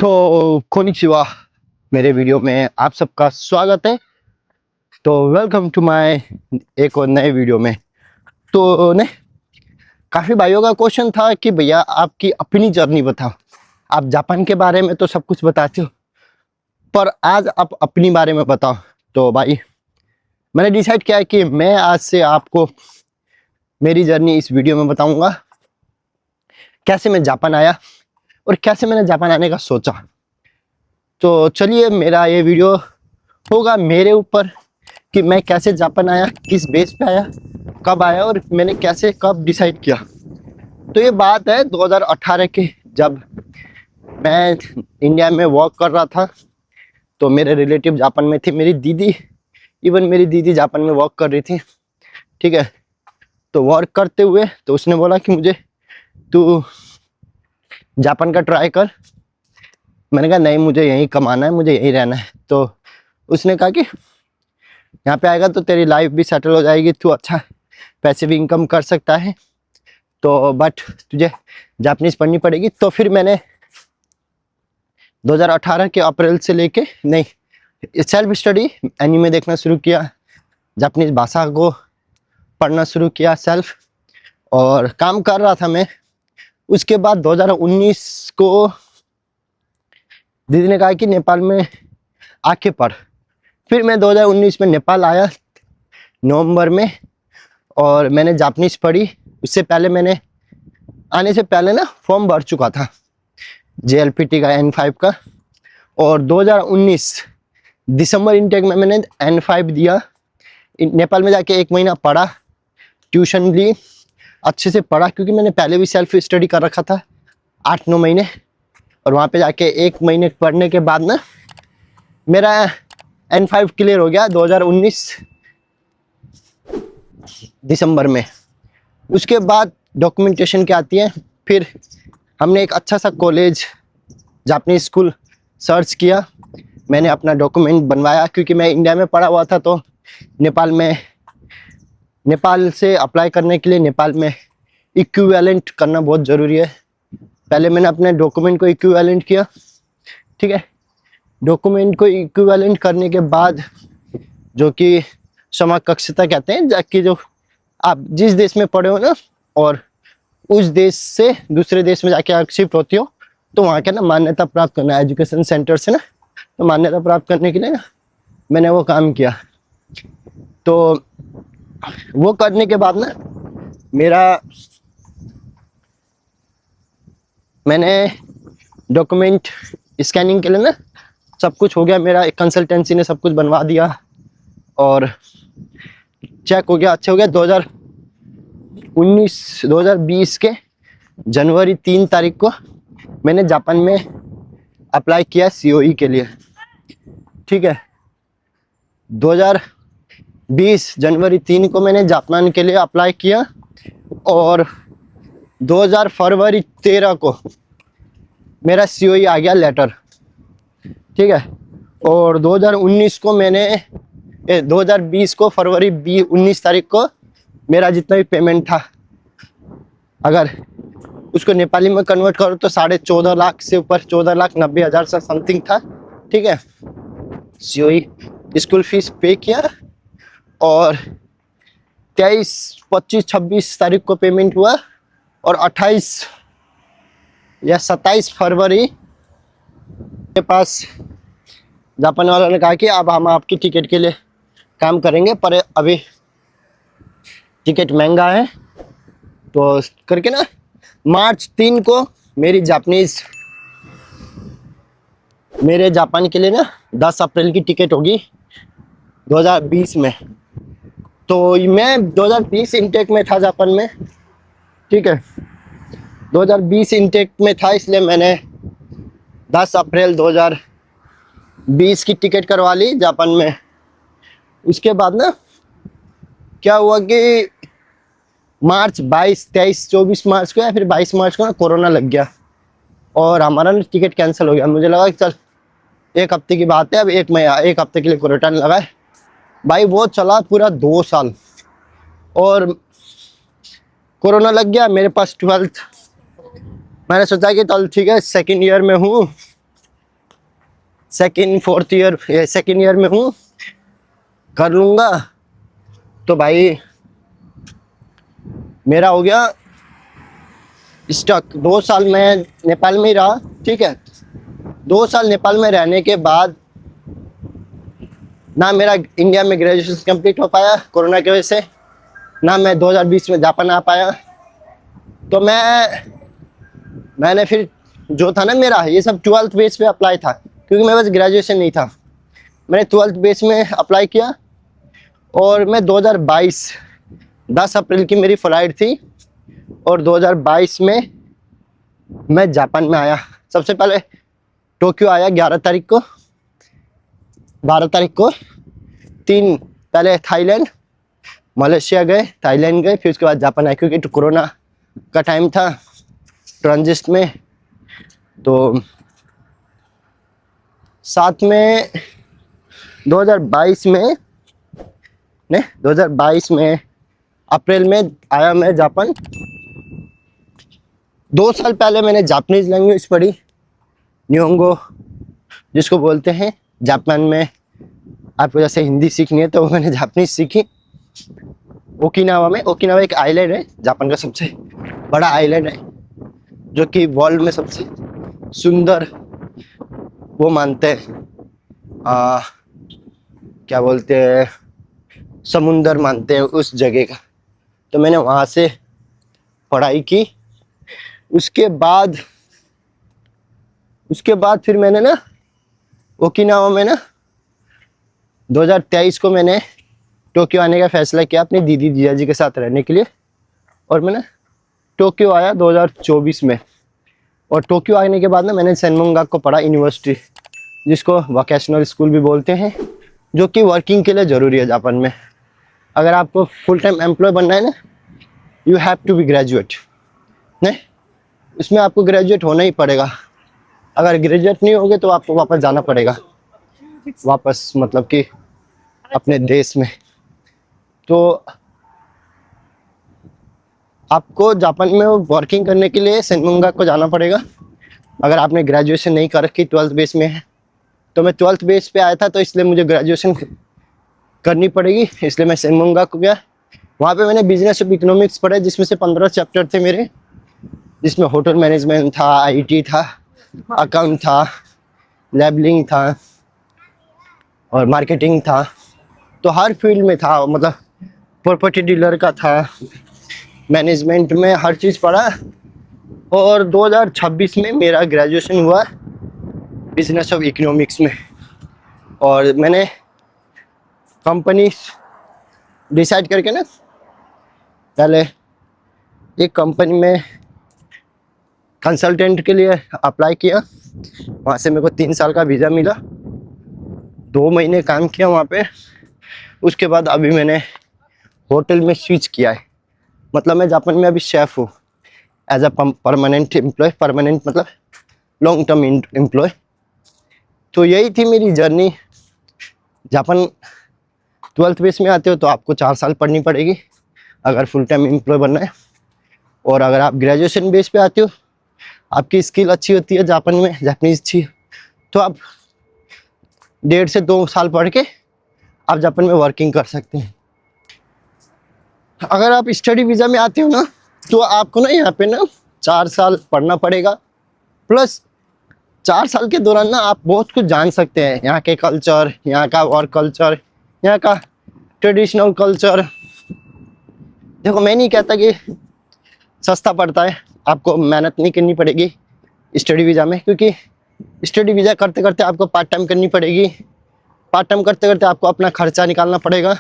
तो कोनिचिवा, मेरे वीडियो में आप सबका स्वागत है। तो वेलकम टू माय एक और नए वीडियो में। तो ने काफ़ी भाइयों का क्वेश्चन था कि भैया आपकी अपनी जर्नी बताओ। आप जापान के बारे में तो सब कुछ बताते हो, पर आज आप अपनी बारे में बताओ। तो भाई मैंने डिसाइड किया है कि मैं आज से आपको मेरी जर्नी इस वीडियो में बताऊंगा, कैसे मैं जापान आया और कैसे मैंने जापान आने का सोचा। तो चलिए, मेरा ये वीडियो होगा मेरे ऊपर कि मैं कैसे जापान आया, किस बेस पे आया, कब आया और मैंने कैसे कब डिसाइड किया। तो ये बात है 2018 की, जब मैं इंडिया में वर्क कर रहा था। तो मेरे रिलेटिव जापान में थे, मेरी दीदी, इवन मेरी दीदी जापान में वर्क कर रही थी। ठीक है, तो वर्क करते हुए तो उसने बोला कि मुझे तू जापान का ट्राई कर। मैंने कहा नहीं, मुझे यहीं कमाना है, मुझे यहीं रहना है। तो उसने कहा कि यहाँ पे आएगा तो तेरी लाइफ भी सेटल हो जाएगी, तू अच्छा पैसे भी इनकम कर सकता है, तो बट तुझे जापानीज पढ़नी पड़ेगी। तो फिर मैंने 2018 के अप्रैल से लेके सेल्फ स्टडी एनीमे देखना शुरू किया, जापानीज भाषा को पढ़ना शुरू किया सेल्फ, और काम कर रहा था मैं। उसके बाद 2019 को दीदी ने कहा कि नेपाल में आके पढ़। फिर मैं 2019 में नेपाल आया नवंबर में, और मैंने जापानीज पढ़ी। उससे पहले मैंने आने से पहले ना फॉर्म भर चुका था JLPT का N5 का, और 2019 दिसंबर इनटेक में मैंने N5 दिया। नेपाल में जाके 1 महीना पढ़ा, ट्यूशन ली, अच्छे से पढ़ा, क्योंकि मैंने पहले भी सेल्फ स्टडी कर रखा था 8-9 महीने। और वहाँ पे जाके 1 महीने पढ़ने के बाद ना मेरा N5 क्लियर हो गया 2019 दिसंबर में। उसके बाद डॉक्यूमेंटेशन क्या आती है, फिर हमने एक अच्छा सा कॉलेज जापानीज स्कूल सर्च किया। मैंने अपना डॉक्यूमेंट बनवाया, क्योंकि मैं इंडिया में पढ़ा हुआ था। तो नेपाल से अप्लाई करने के लिए नेपाल में इक्विवेलेंट करना बहुत ज़रूरी है। पहले मैंने अपने डॉक्यूमेंट को इक्विवेलेंट किया। ठीक है, डॉक्यूमेंट को इक्विवेलेंट करने के बाद, जो कि समकक्षता कहते हैं, कि जो आप जिस देश में पढ़े हो ना, और उस देश से दूसरे देश में जाके आप शिफ्ट होती हो, तो वहाँ के ना मान्यता प्राप्त करना है एजुकेशन सेंटर से ना। तो मान्यता प्राप्त करने के लिए ना मैंने वो काम किया। तो वो करने के बाद ना मैंने डॉक्यूमेंट स्कैनिंग के लिए ना सब कुछ हो गया मेरा। एक कंसल्टेंसी ने सब कुछ बनवा दिया और चेक हो गया, अच्छा हो गया। 2020 के जनवरी 3 तारीख को मैंने जापान में अप्लाई किया COE के लिए। ठीक है, 2020 जनवरी 3 को मैंने जापान के लिए अप्लाई किया, और 2000 फरवरी 13 को मेरा COE आ गया लेटर। ठीक है, और 2019 को 2020 को फरवरी 19 तारीख को मेरा जितना भी पेमेंट था, अगर उसको नेपाली में कन्वर्ट करो तो 14.5 लाख से ऊपर, 14,90,000 से समथिंग था। ठीक है, COE स्कूल फीस पे किया, और 23, 25, 26 तारीख को पेमेंट हुआ, और 28 या 27 फरवरी के पास जापान वालों ने कहा कि अब हम आपकी टिकट के लिए काम करेंगे, पर अभी टिकट महंगा है। तो करके ना मार्च 3 को मेरे जापान के लिए ना 10 अप्रैल की टिकट होगी 2020 में। तो मैं 2020 इनटेक में था जापान में। ठीक है, 2020 इनटेक में था, इसलिए मैंने 10 अप्रैल 2020 की टिकट करवा ली जापान में। उसके बाद ना क्या हुआ कि मार्च 22, 23, 24 मार्च को या फिर 22 मार्च को ना कोरोना लग गया, और हमारा ना टिकट कैंसिल हो गया। मुझे लगा कि चल 1 हफ्ते की बात है, अब 1 हफ्ते के लिए क्वारंटाइन लगा है। भाई वो चला पूरा 2 साल, और कोरोना लग गया। मेरे पास 12th, मैंने सोचा कि चल ठीक है, सेकेंड ईयर में हूँ, सेकेंड ईयर में हूँ, कर लूँगा तो भाई मेरा हो गया स्टक। 2 साल मैं नेपाल में ही रहा, ठीक है। 2 साल नेपाल में रहने के बाद ना मेरा इंडिया में ग्रेजुएशन कंप्लीट हो पाया कोरोना की वजह से, ना मैं 2020 में जापान आ पाया। तो मैंने फिर जो था ना मेरा, ये सब 12th बेस पे अप्लाई था, क्योंकि मेरे पास ग्रेजुएशन नहीं था। मैंने 12th बेस में अप्लाई किया और मैं 2022 10 अप्रैल की मेरी फ्लाइट थी और 2022 में मैं जापान में आया। सबसे पहले टोक्यो आया 11 तारीख को, 12 तारीख को, 3 पहले थाईलैंड, मलेशिया गए, थाईलैंड गए, फिर उसके बाद जापान आए, क्योंकि तो कोरोना का टाइम था ट्रांजिट में। तो साथ में 2022 में अप्रैल में आया मैं जापान। 2 साल पहले मैंने जापानीज लैंग्वेज पढ़ी, निहोंगो जिसको बोलते हैं। जापान में आपको जैसे हिंदी सीखनी है तो मैंने जापानीज सीखी ओकिनावा में। ओकिनावा एक आइलैंड है, जापान का सबसे बड़ा आइलैंड है, जो कि वर्ल्ड में सबसे सुंदर वो मानते हैं, क्या बोलते हैं, समुंदर मानते हैं उस जगह का। तो मैंने वहाँ से पढ़ाई की। उसके बाद फिर मैंने ना ओकिनावा में ना 2023 को मैंने टोक्यो आने का फैसला किया अपनी दीदी जिया जी के साथ रहने के लिए, और मैंने टोक्यो आया 2024 में। और टोक्यो आने के बाद ना मैंने सेनमोंगाक को पढ़ा यूनिवर्सिटी, जिसको वोकेशनल स्कूल भी बोलते हैं, जो कि वर्किंग के लिए ज़रूरी है जापान में। अगर आपको फुल टाइम एम्प्लॉय बनना है ना, you have to be graduate. नहीं, इसमें आपको ग्रेजुएट होना ही पड़ेगा। अगर ग्रेजुएट नहीं होगे तो आपको वापस जाना पड़ेगा, वापस मतलब कि अपने देश में। तो आपको जापान में वर्किंग करने के लिए सेनमोंगाक को जाना पड़ेगा। अगर आपने ग्रेजुएशन नहीं कर रखी, 12th बेस में है, तो मैं 12th बेस पे आया था, तो इसलिए मुझे ग्रेजुएशन करनी पड़ेगी, इसलिए मैं सेनमोंगाक को गया। वहाँ पे मैंने बिजनेस ऑफ इकोनॉमिक्स पढ़ा, जिसमें से 15 चैप्टर थे मेरे, जिसमें होटल मैनेजमेंट था, आईटी था, अकाउंट था, लेबलिंग था और मार्केटिंग था। तो हर फील्ड में था, मतलब प्रॉपर्टी डीलर का था, मैनेजमेंट में हर चीज़ पढ़ा। और 2026 में मेरा ग्रेजुएशन हुआ बिजनेस ऑफ इकोनॉमिक्स में। और मैंने कंपनी डिसाइड करके ना पहले एक कंपनी में कंसल्टेंट के लिए अप्लाई किया। वहाँ से मेरे को 3 साल का वीज़ा मिला, 2 महीने काम किया वहाँ पे। उसके बाद अभी मैंने होटल में स्विच किया है, मतलब मैं जापान में अभी शेफ़ हूँ as a permanent employ. Permanent मतलब लॉन्ग टर्म एम्प्लॉय। तो यही थी मेरी जर्नी। जापान 12th बेस में आते हो तो आपको 4 साल पढ़नी पड़ेगी अगर फुल टाइम एम्प्लॉय बनना है। और अगर आप ग्रेजुएशन बेस पे आते हो, आपकी स्किल अच्छी होती है जापान में, जापानीज अच्छी, तो आप 1.5 से 2 साल पढ़ के आप जापान में वर्किंग कर सकते हैं। अगर आप स्टडी वीज़ा में आते हो ना, तो आपको ना यहाँ पे ना 4 साल पढ़ना पड़ेगा। प्लस 4 साल के दौरान ना आप बहुत कुछ जान सकते हैं, यहाँ के कल्चर, यहाँ का वर्क कल्चर, यहाँ का ट्रेडिशनल कल्चर। देखो, मैं नहीं कहता कि सस्ता पड़ता है, आपको मेहनत नहीं करनी पड़ेगी स्टडी वीज़ा में, क्योंकि स्टडी वीज़ा करते करते आपको पार्ट टाइम करनी पड़ेगी। पार्ट टाइम करते करते आपको अपना खर्चा निकालना पड़ेगा।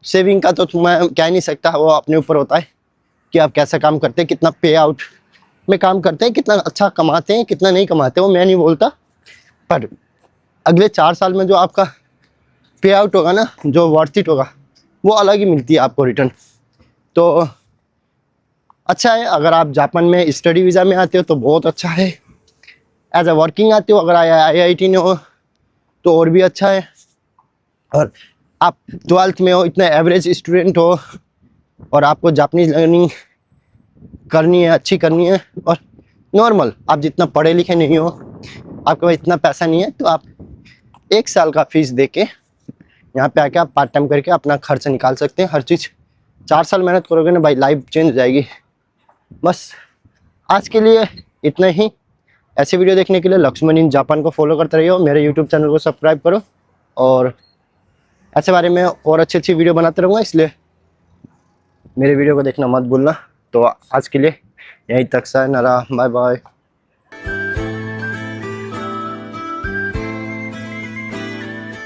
सेविंग का तो मैं कह नहीं सकता, वो अपने ऊपर होता है कि आप कैसा काम करते हैं, कितना पे आउट में काम करते हैं, कितना अच्छा कमाते हैं, कितना नहीं कमाते, वो मैं नहीं बोलता। पर अगले 4 साल में जो आपका पे आउट होगा ना, जो वर्थ इट होगा, वो अलग ही मिलती है आपको रिटर्न। तो अच्छा है। अगर आप जापान में स्टडी वीज़ा में आते हो तो बहुत अच्छा है। एज अ वर्किंग आते हो, अगर IIT में हो तो और भी अच्छा है। और आप 12th में हो, इतना एवरेज स्टूडेंट हो, और आपको जापानीज लर्निंग करनी है, अच्छी करनी है, और नॉर्मल आप जितना पढ़े लिखे नहीं हो, आपके पास इतना पैसा नहीं है, तो आप 1 साल का फीस दे के यहाँ पे आके आप पार्ट टाइम करके अपना खर्च निकाल सकते हैं। हर चीज़ 4 साल मेहनत करोगे ना भाई, लाइफ चेंज हो जाएगी। बस आज के लिए इतना ही। ऐसे वीडियो देखने के लिए लक्ष्मण इन जापान को फॉलो करते रहिए, मेरे यूट्यूब चैनल को सब्सक्राइब करो, और ऐसे बारे में और अच्छी अच्छी वीडियो बनाते रहूँगा, इसलिए मेरे वीडियो को देखना मत भूलना। तो आज के लिए यहीं तक, सायनारा, बाय बाय।